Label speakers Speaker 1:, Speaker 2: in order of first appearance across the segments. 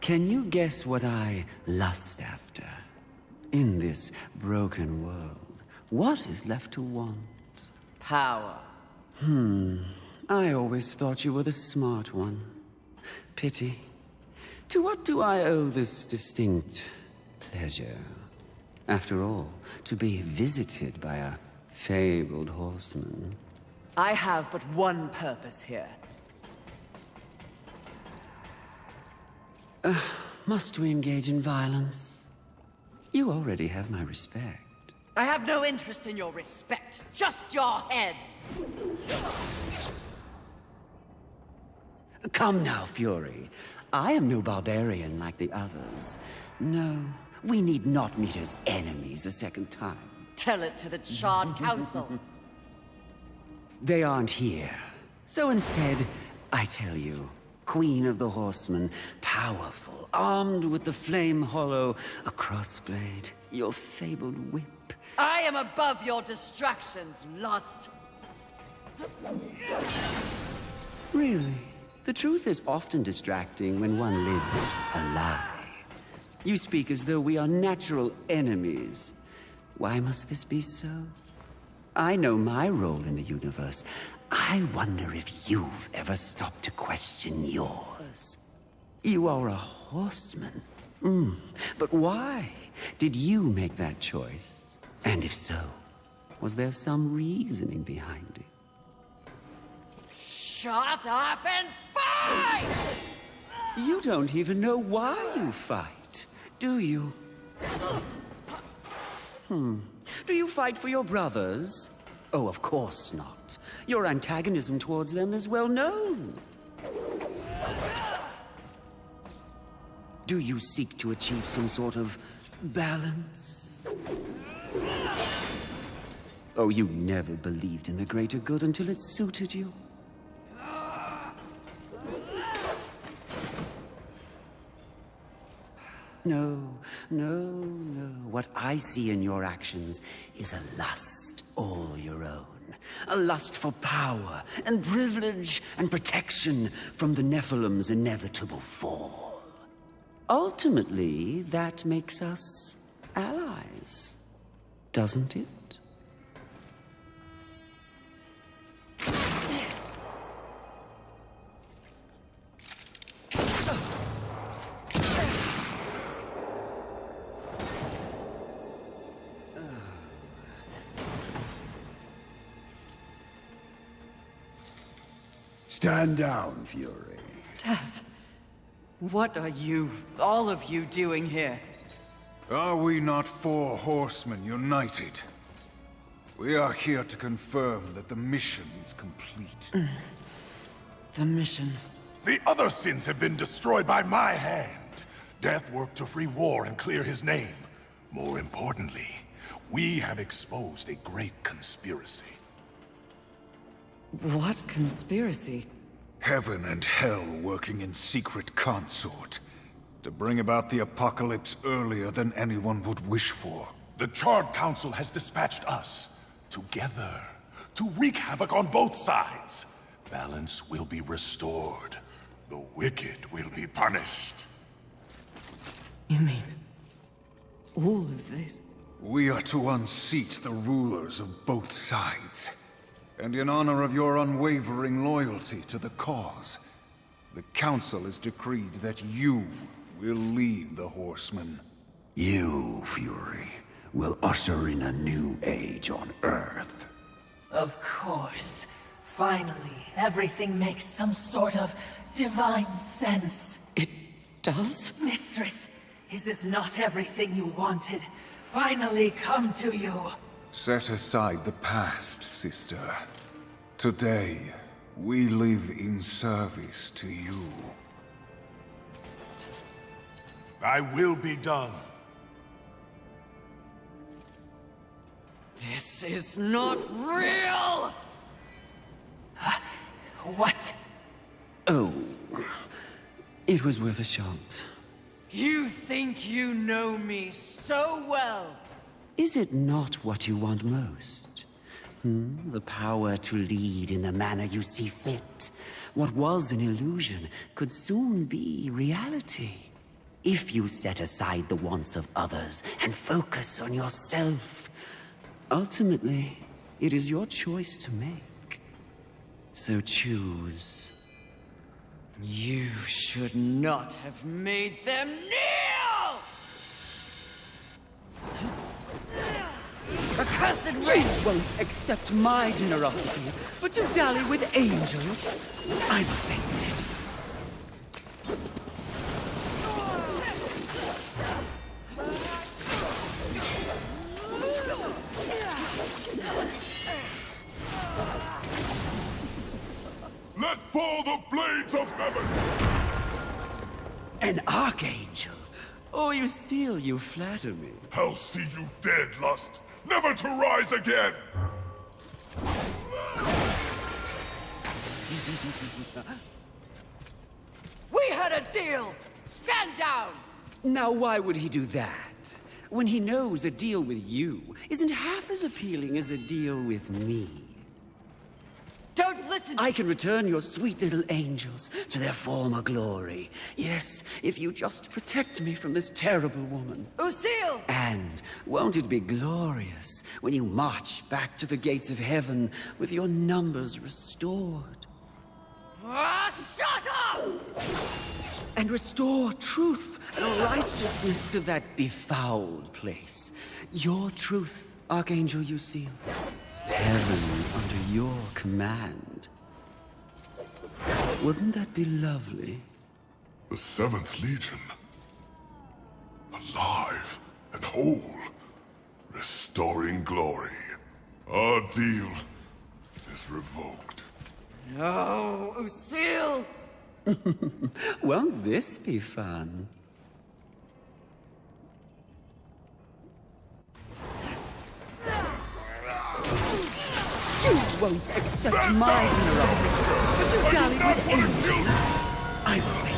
Speaker 1: Can you guess what I lust after? In this broken world, what is left to want?
Speaker 2: Power.
Speaker 1: I always thought you were the smart one. Pity. To what do I owe this distinct pleasure? After all, to be visited by a fabled horseman.
Speaker 2: I have but one purpose here.
Speaker 1: Must we engage in violence? You already have my respect.
Speaker 2: I have no interest in your respect, just your head.
Speaker 1: Come now, Fury. I am no barbarian like the others. No, we need not meet as enemies a second time.
Speaker 2: Tell it to the Charred Council.
Speaker 1: They aren't here. So instead, I tell you, Queen of the Horsemen, powerful, armed with the flame hollow, a crossblade, your fabled whip.
Speaker 2: I am above your distractions, lust.
Speaker 1: Really? The truth is often distracting when one lives a lie. You speak as though we are natural enemies. Why must this be so? I know my role in the universe. I wonder if you've ever stopped to question yours. You are a horseman. But why did you make that choice? And if so, was there some reasoning behind it?
Speaker 2: Shut up and fight!
Speaker 1: You don't even know why you fight, do you? Do you fight for your brothers? Oh, of course not. Your antagonism towards them is well known. Do you seek to achieve some sort of balance? Oh, you never believed in the greater good until it suited you. No. What I see in your actions is a lust all your own. A lust for power and privilege and protection from the Nephilim's inevitable fall. Ultimately, that makes us allies, doesn't it?
Speaker 3: Stand down, Fury.
Speaker 2: Death. What are you, all of you, doing here?
Speaker 4: Are we not four horsemen united? We are here to confirm that the mission is complete.
Speaker 2: The mission.
Speaker 5: The other sins have been destroyed by my hand. Death worked to free War and clear his name. More importantly, we have exposed a great conspiracy.
Speaker 2: What conspiracy?
Speaker 4: Heaven and hell working in secret consort to bring about the apocalypse earlier than anyone would wish for.
Speaker 5: The Charred Council has dispatched us, together, to wreak havoc on both sides. Balance will be restored. The wicked will be punished.
Speaker 2: You mean... all of this?
Speaker 4: We are to unseat the rulers of both sides. And in honor of your unwavering loyalty to the cause, the Council has decreed that you will lead the Horsemen.
Speaker 3: You, Fury, will usher in a new age on Earth.
Speaker 6: Of course. Finally, everything makes some sort of divine sense.
Speaker 2: It does?
Speaker 6: Mistress, is this not everything you wanted? Finally come to you.
Speaker 4: Set aside the past, sister. Today, we live in service to you.
Speaker 5: Thy will be done.
Speaker 2: This is not real!
Speaker 6: What?
Speaker 1: Oh, it was worth a shot.
Speaker 2: You think you know me so well!
Speaker 1: Is it not what you want most? The power to lead in the manner you see fit. What was an illusion could soon be reality. if you set aside the wants of others and focus on yourself. Ultimately, it is your choice to make. So choose.
Speaker 2: You should not have made them kneel! Accursed race!
Speaker 1: You won't accept my generosity, but you dally with angels. I'm offended.
Speaker 5: Let fall the blades of heaven!
Speaker 1: An archangel? Oh, you seal, you flatter me.
Speaker 5: Hell see you dead, Lust, never to rise again!
Speaker 2: We had a deal! Stand down!
Speaker 1: Now why would he do that? When he knows a deal with you isn't half as appealing as a deal with me.
Speaker 2: Don't listen!
Speaker 1: I can return your sweet little angels to their former glory. Yes, if you just protect me from this terrible woman.
Speaker 2: Lucille!
Speaker 1: And won't it be glorious when you march back to the gates of heaven with your numbers restored?
Speaker 2: Shut up!
Speaker 1: And restore truth and righteousness to that befouled place. Your truth, Archangel Lucille. Heaven under your command. Wouldn't that be lovely?
Speaker 5: The 7th Legion. Alive and whole. Restoring glory. Our deal is revoked.
Speaker 2: No, Lucille!
Speaker 1: Won't this be fun? You won't accept my generosity, but you dally with angels. I'm offended.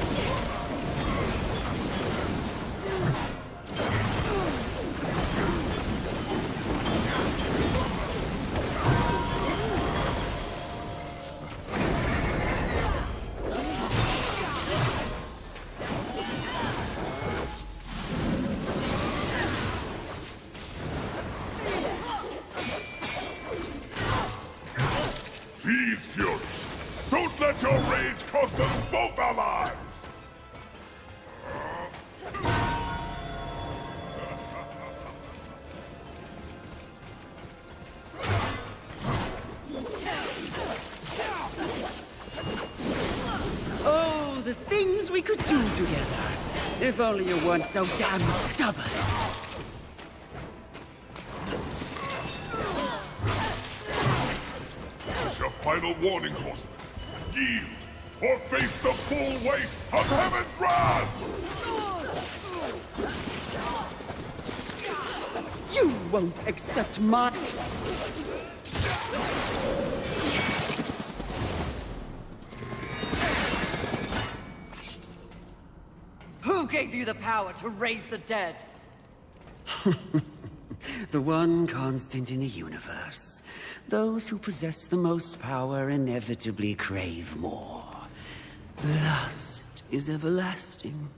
Speaker 5: Peace, Fury! Don't let your rage cost us both our lives!
Speaker 1: Oh, the things we could do together. If only you weren't so damn stubborn.
Speaker 5: Your final warning, Horseman. Yield, or face the full weight of Heaven's wrath!
Speaker 1: You won't accept my...
Speaker 2: Who gave you the power to raise the dead?
Speaker 1: The one constant in the universe. Those who possess the most power inevitably crave more. Lust is everlasting.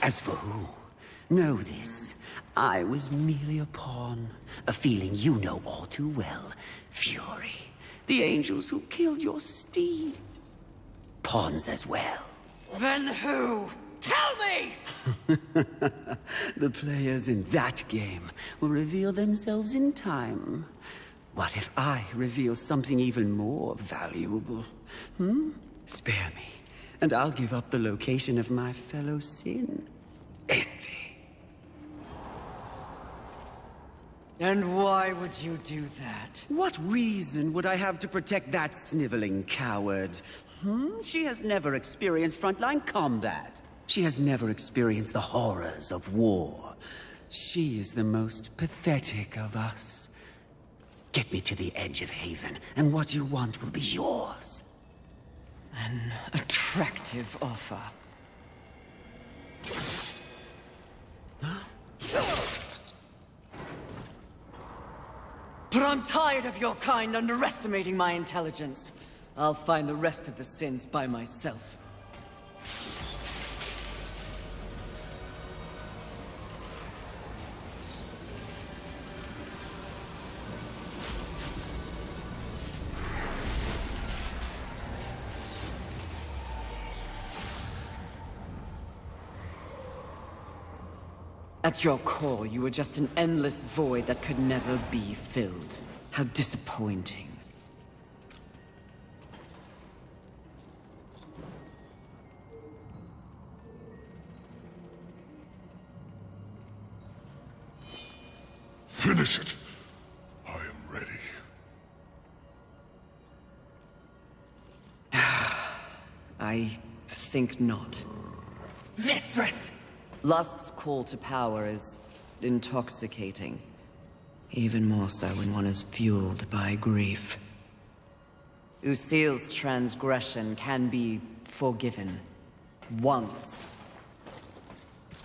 Speaker 1: As for who, know this. I was merely a pawn. A feeling you know all too well. Fury. The angels who killed your steed. Pawns as well.
Speaker 2: Then who? Tell me!
Speaker 1: The players in that game will reveal themselves in time. What if I reveal something even more valuable? Spare me, and I'll give up the location of my fellow sin. Envy.
Speaker 2: And why would you do that?
Speaker 1: What reason would I have to protect that sniveling coward? She has never experienced frontline combat. She has never experienced the horrors of war. She is the most pathetic of us. Get me to the edge of Haven, and what you want will be yours.
Speaker 2: An attractive offer. But I'm tired of your kind underestimating my intelligence. I'll find the rest of the sins by myself. At your core, you were just an endless void that could never be filled. How disappointing.
Speaker 5: Finish it. I am ready.
Speaker 2: I think not.
Speaker 6: Mistress!
Speaker 2: Lust's call to power is intoxicating. Even more so when one is fueled by grief. Usil's transgression can be forgiven. Once.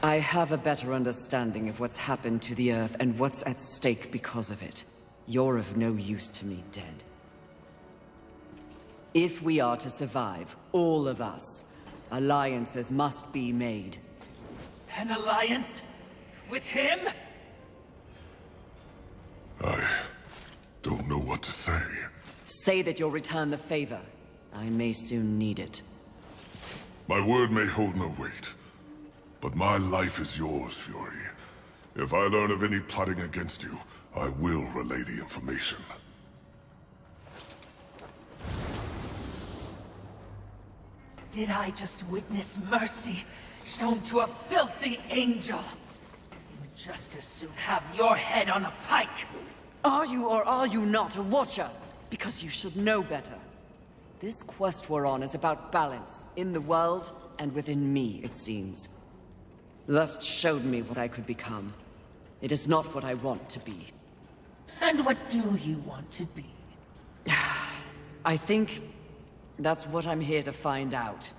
Speaker 2: I have a better understanding of what's happened to the Earth and what's at stake because of it. You're of no use to me, dead. If we are to survive, all of us, alliances must be made.
Speaker 6: An alliance? With him?
Speaker 5: I don't know what to say.
Speaker 2: Say that you'll return the favor. I may soon need it.
Speaker 5: My word may hold no weight, but my life is yours, Fury. If I learn of any plotting against you, I will relay the information.
Speaker 6: Did I just witness mercy shown to a filthy angel? You would just as soon have your head on a pike.
Speaker 2: Are you or are you not a Watcher? Because you should know better. This quest we're on is about balance, in the world and within me, it seems. Lust showed me what I could become. It is not what I want to be.
Speaker 6: And what do you want to be?
Speaker 2: I think that's what I'm here to find out.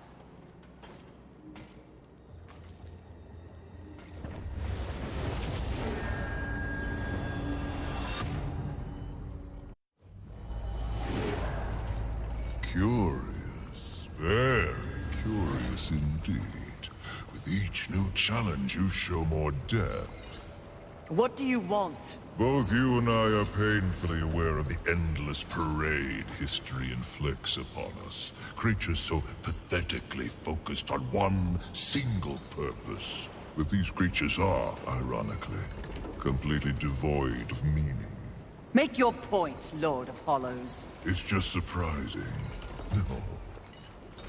Speaker 5: Curious, very curious indeed. With each new challenge, you show more depth.
Speaker 2: What do you want?
Speaker 5: Both you and I are painfully aware of the endless parade history inflicts upon us. Creatures so pathetically focused on one single purpose. But these creatures are, ironically, completely devoid of meaning.
Speaker 2: Make your point, Lord of Hollows.
Speaker 5: It's just surprising. No.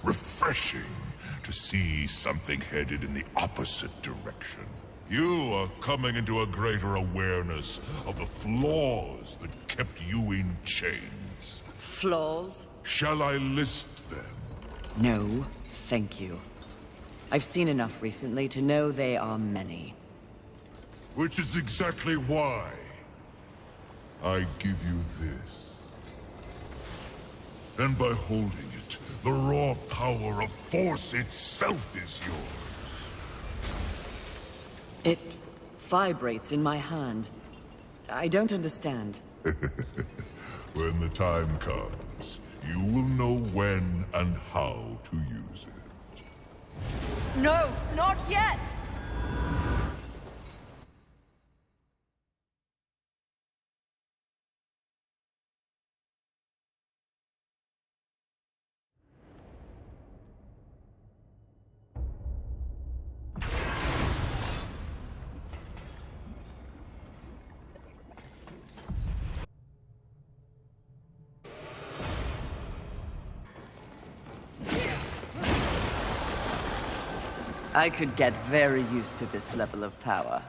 Speaker 5: Refreshing to see something headed in the opposite direction. You are coming into a greater awareness of the flaws that kept you in chains.
Speaker 2: Flaws?
Speaker 5: Shall I list them?
Speaker 2: No, thank you. I've seen enough recently to know they are many.
Speaker 5: Which is exactly why I give you this. And by holding it, the raw power of Force itself is yours.
Speaker 2: It vibrates in my hand. I don't understand.
Speaker 5: When the time comes, you will know when and how to use it.
Speaker 2: No, not yet! I could get very used to this level of power.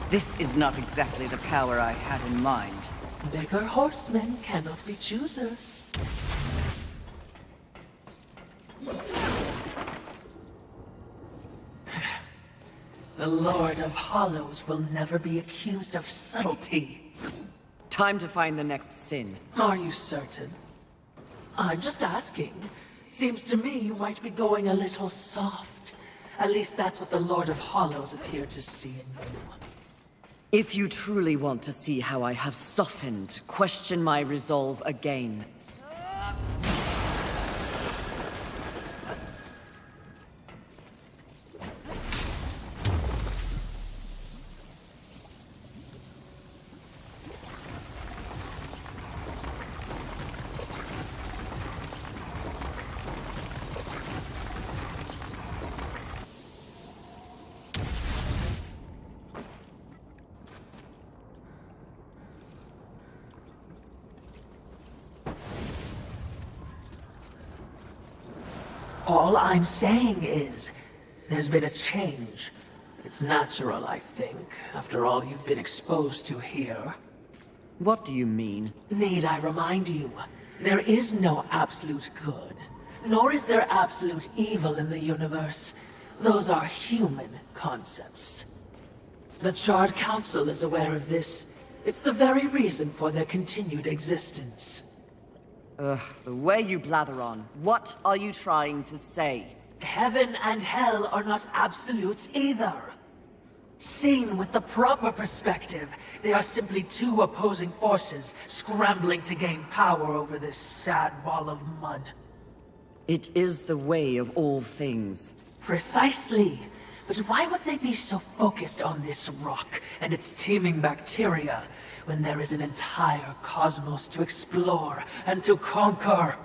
Speaker 2: This is not exactly the power I had in mind.
Speaker 6: Bigger horsemen cannot be choosers. The Lord of Hollows will never be accused of subtlety.
Speaker 2: Time to find the next sin.
Speaker 6: Are you certain? I'm just asking. Seems to me you might be going a little soft. At least that's what the Lord of Hollows appeared to see in you.
Speaker 2: If you truly want to see how I have softened, question my resolve again.
Speaker 6: All I'm saying is, there's been a change. It's natural, I think, after all you've been exposed to here.
Speaker 2: What do you mean?
Speaker 6: Need I remind you, there is no absolute good, nor is there absolute evil in the universe. Those are human concepts. The Charred Council is aware of this. It's the very reason for their continued existence.
Speaker 2: Ugh, the way you blather on. What are you trying to say?
Speaker 6: Heaven and hell are not absolutes either. Seen with the proper perspective, they are simply two opposing forces scrambling to gain power over this sad ball of mud.
Speaker 2: It is the way of all things.
Speaker 6: Precisely. But why would they be so focused on this rock and its teeming bacteria when there is an entire cosmos to explore and to conquer?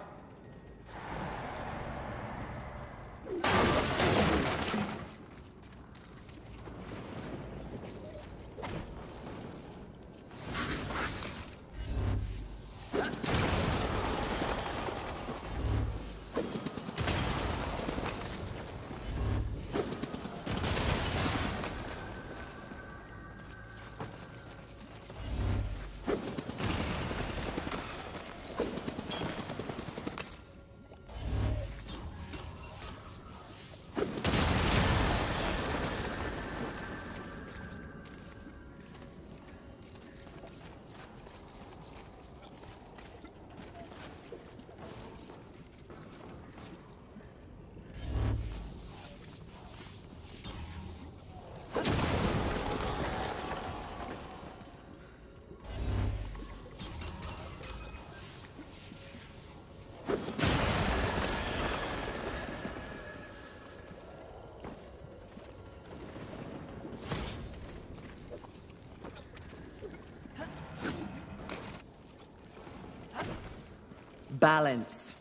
Speaker 2: Balance.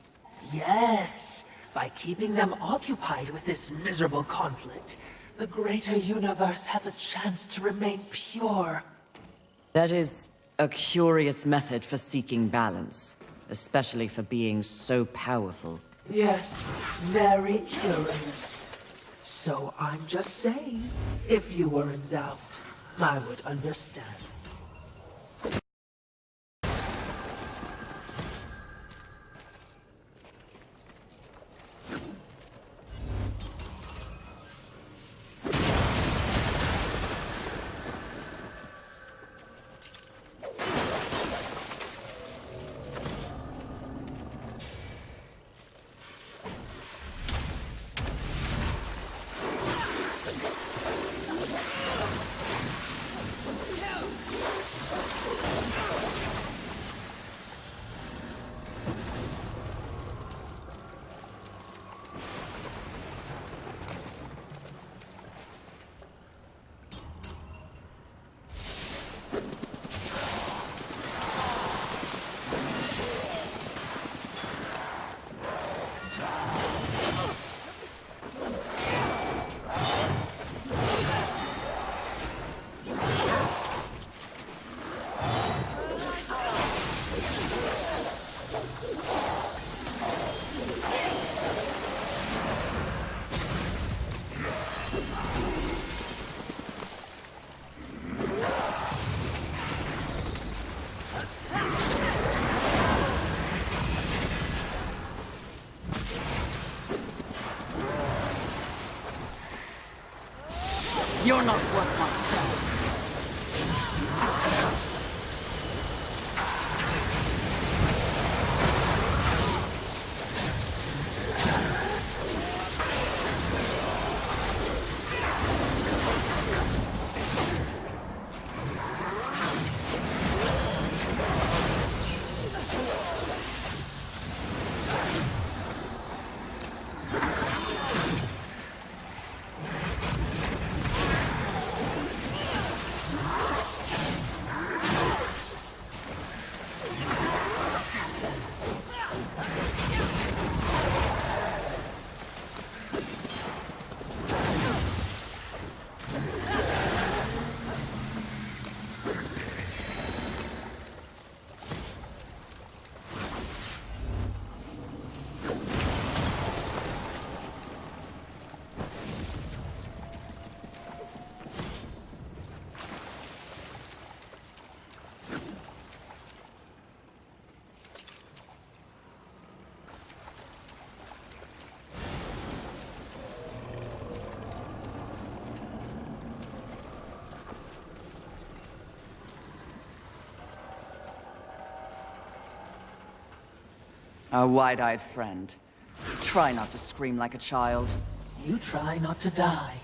Speaker 6: Yes, by keeping them occupied with this miserable conflict, the greater universe has a chance to remain pure.
Speaker 2: That is a curious method for seeking balance, especially for beings so powerful.
Speaker 6: Yes, very curious. So I'm just saying, if you were in doubt, I would understand.
Speaker 2: You're not worth my time. A wide-eyed friend. Try not to scream like a child.
Speaker 6: You try not to die.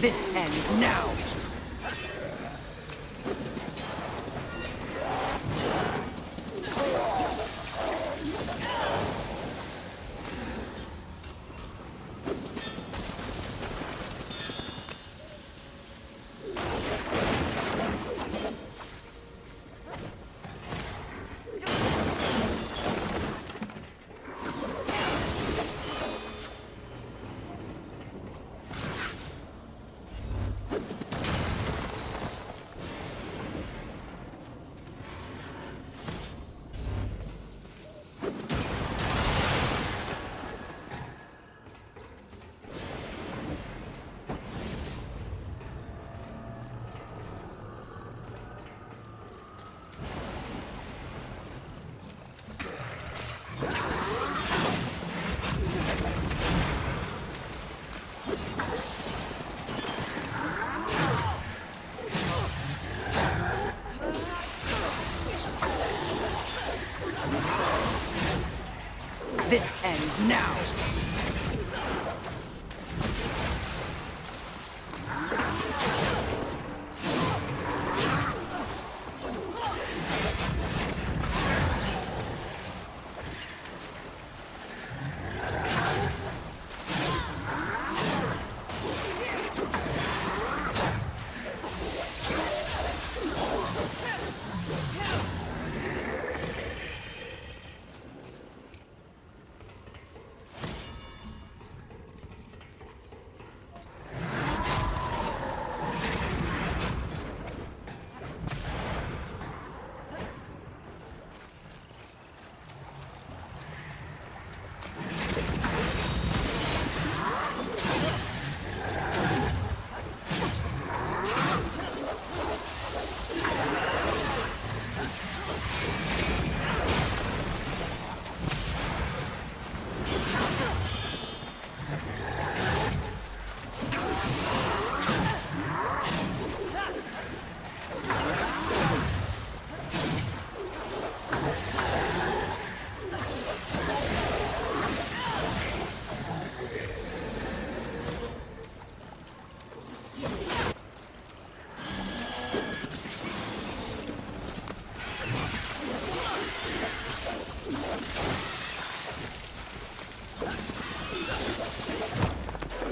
Speaker 2: This ends now! This ends now!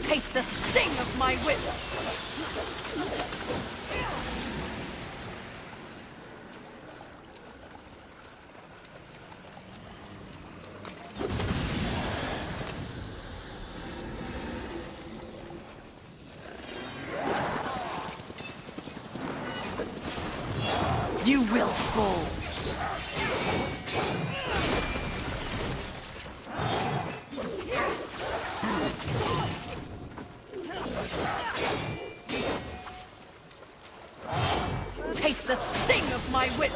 Speaker 2: Taste the sting of my whip! You will fall! Taste the sting of my whip!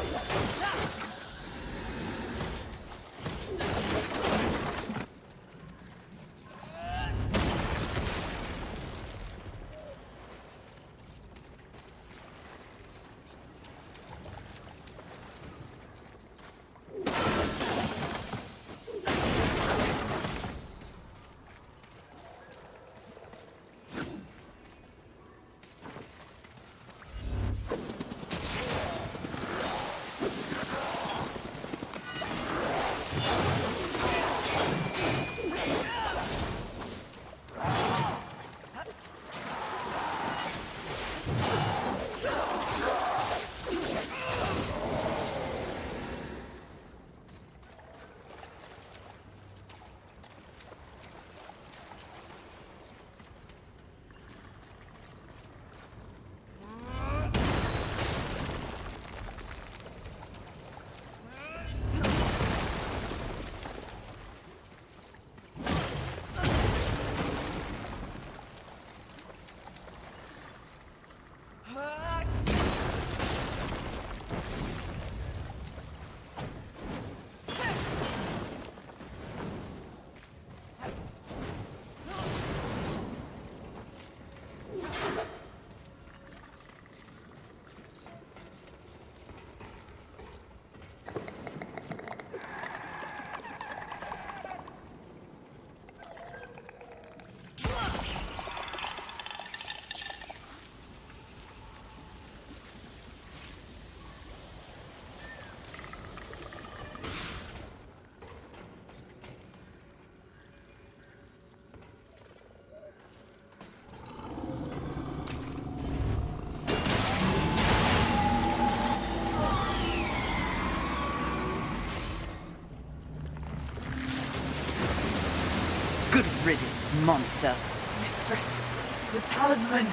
Speaker 2: Good riddance, monster.
Speaker 6: Mistress, the talisman.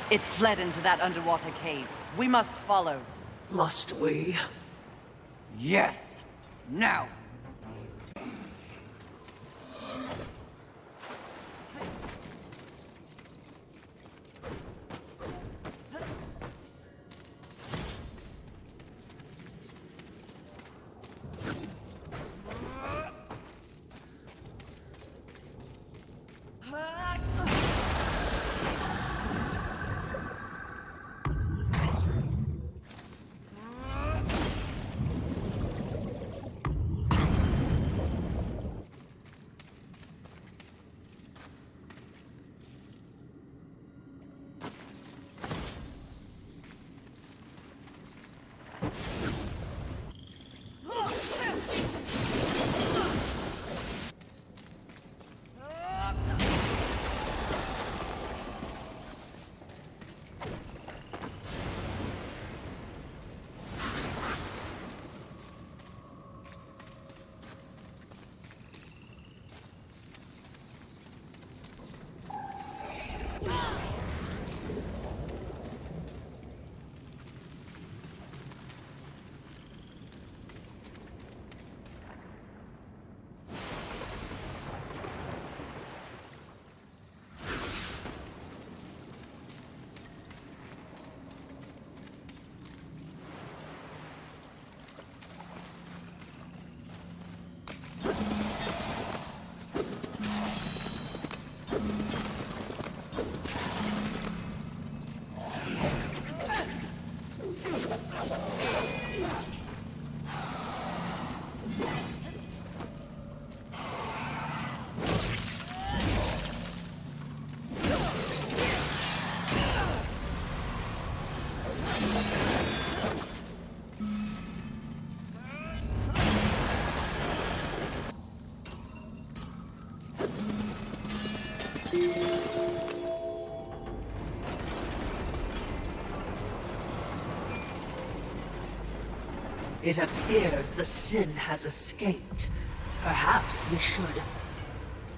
Speaker 2: It fled into that underwater cave. We must follow.
Speaker 6: Must we?
Speaker 2: Yes. Now.
Speaker 6: It appears the sin has escaped. Perhaps we should...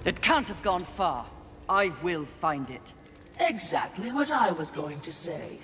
Speaker 2: It can't have gone far. I will find it.
Speaker 6: Exactly what I was going to say.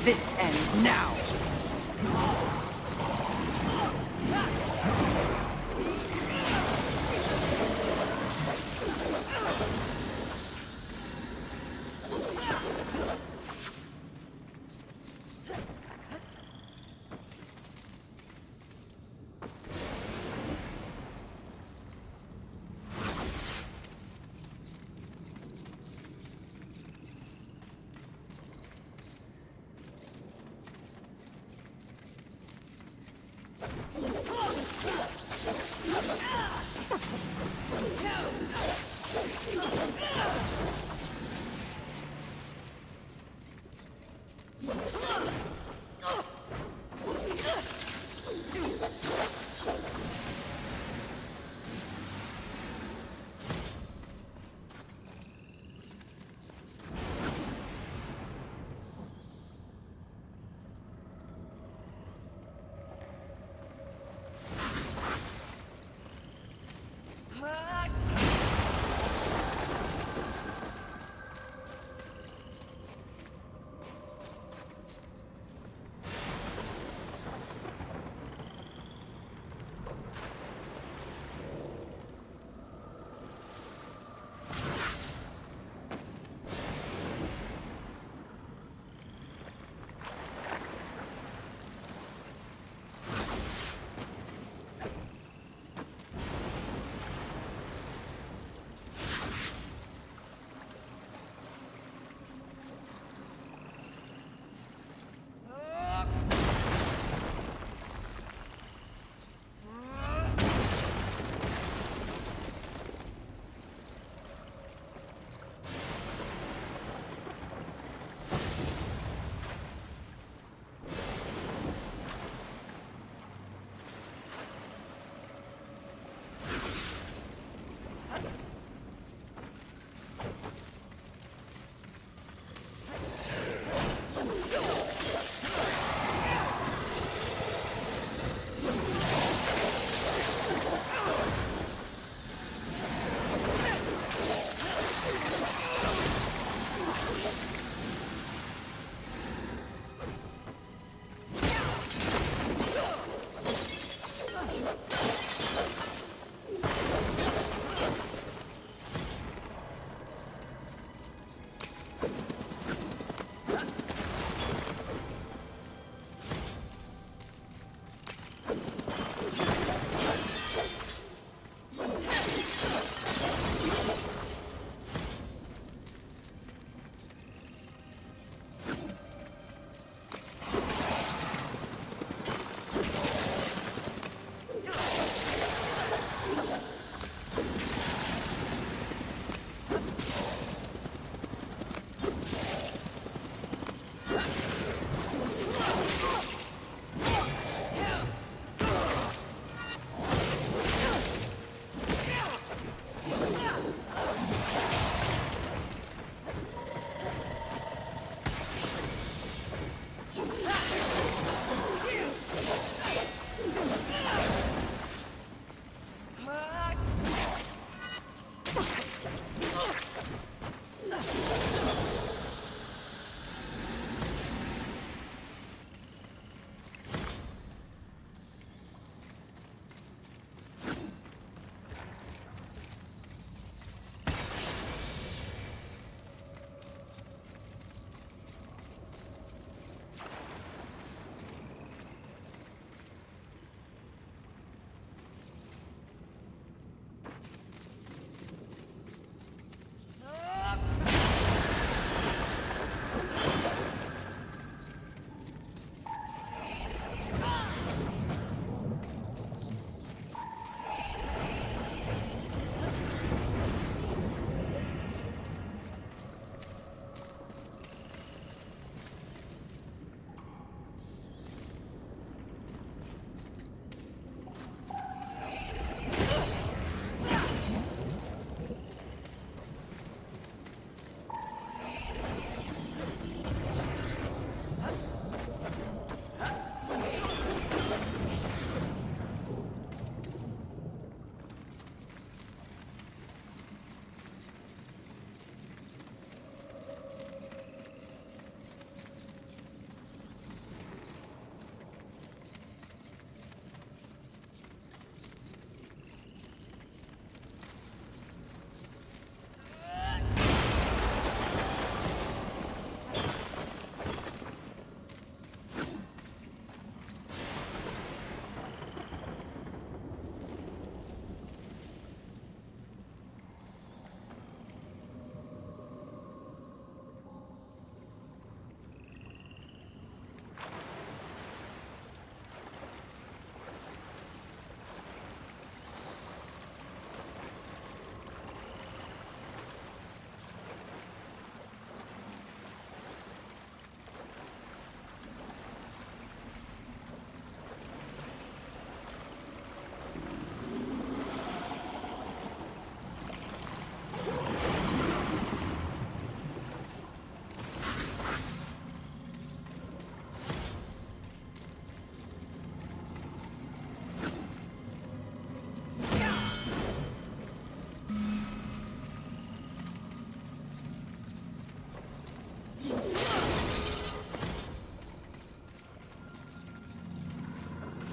Speaker 2: This ends now.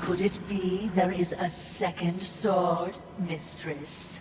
Speaker 6: Could it be there is a second sword, mistress?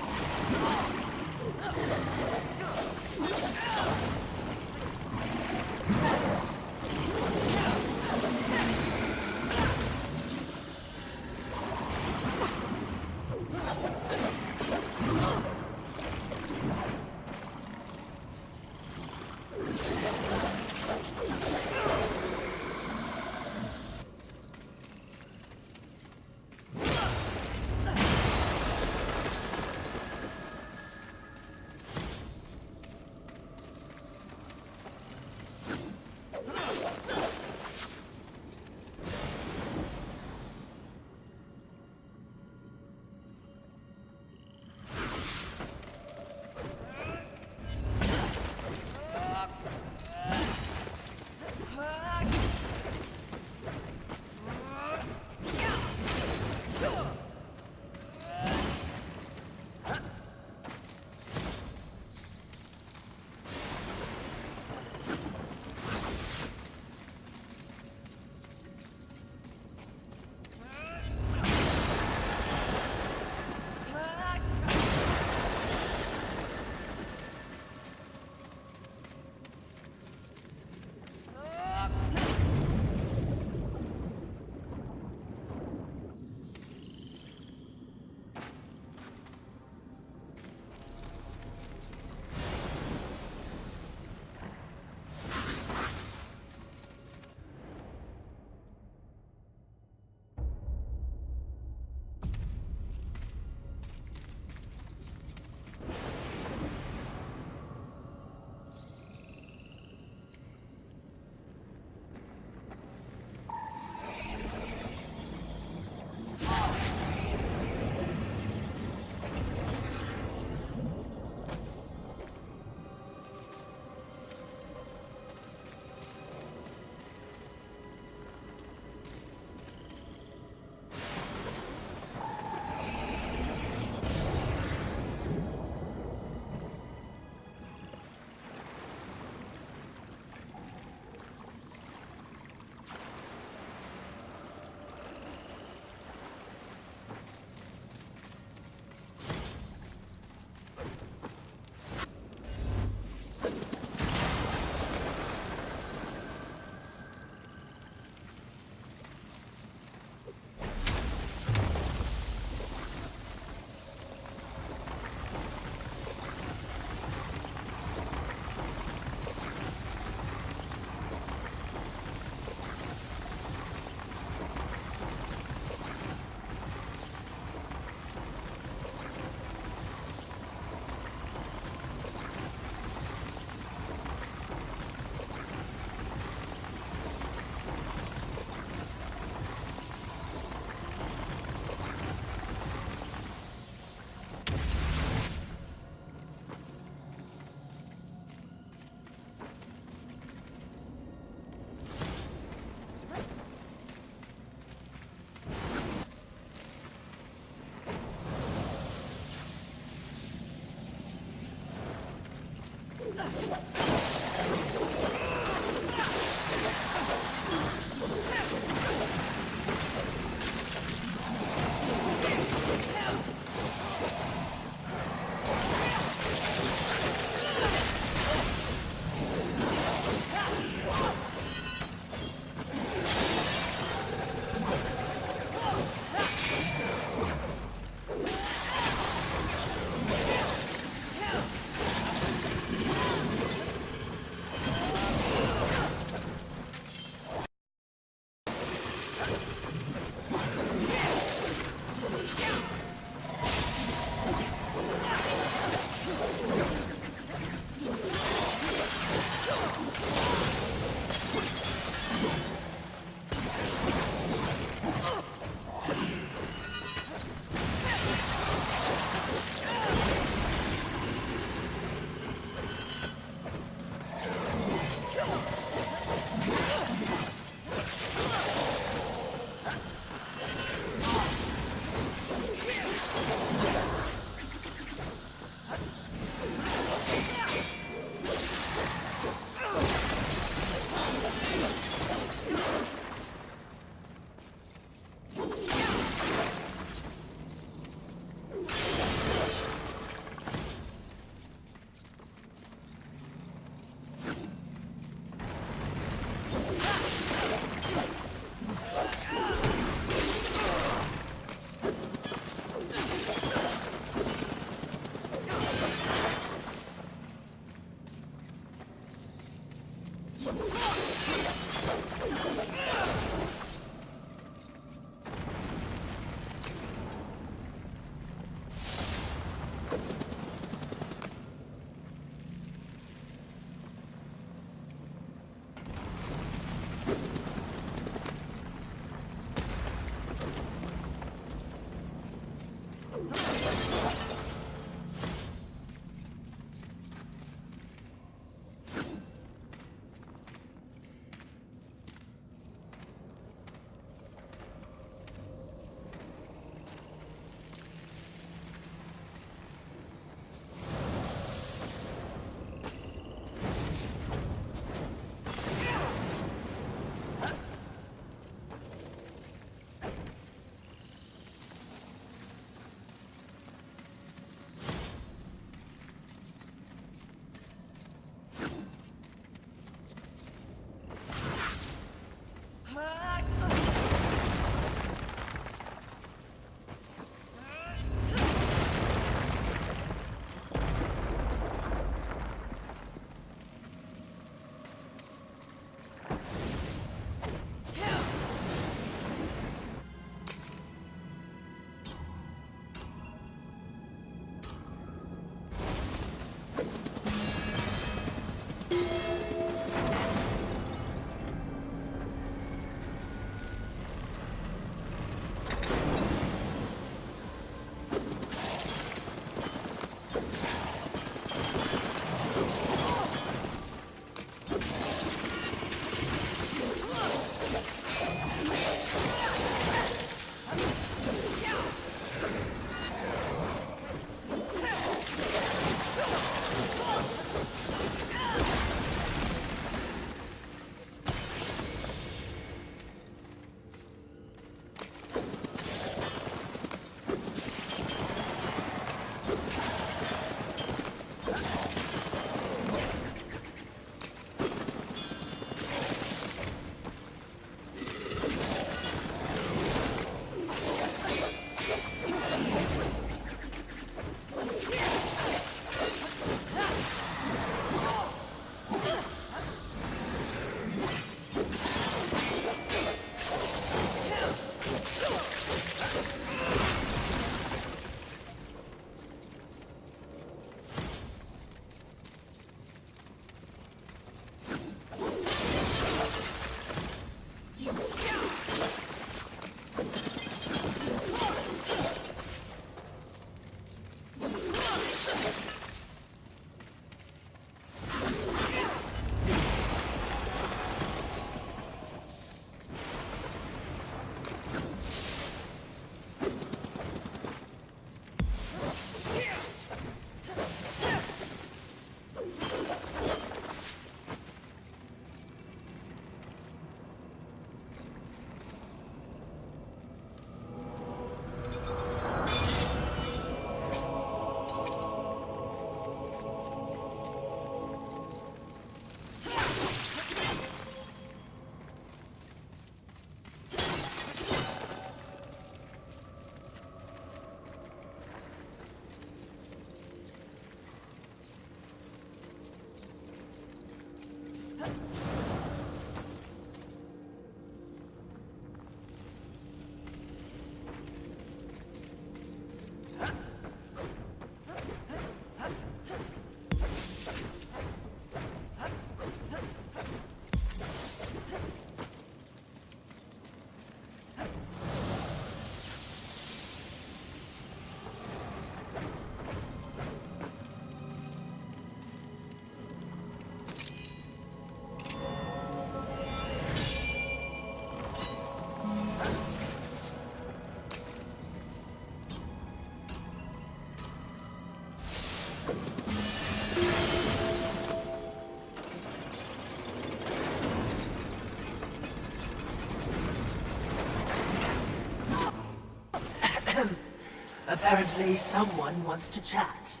Speaker 6: Apparently someone wants to chat.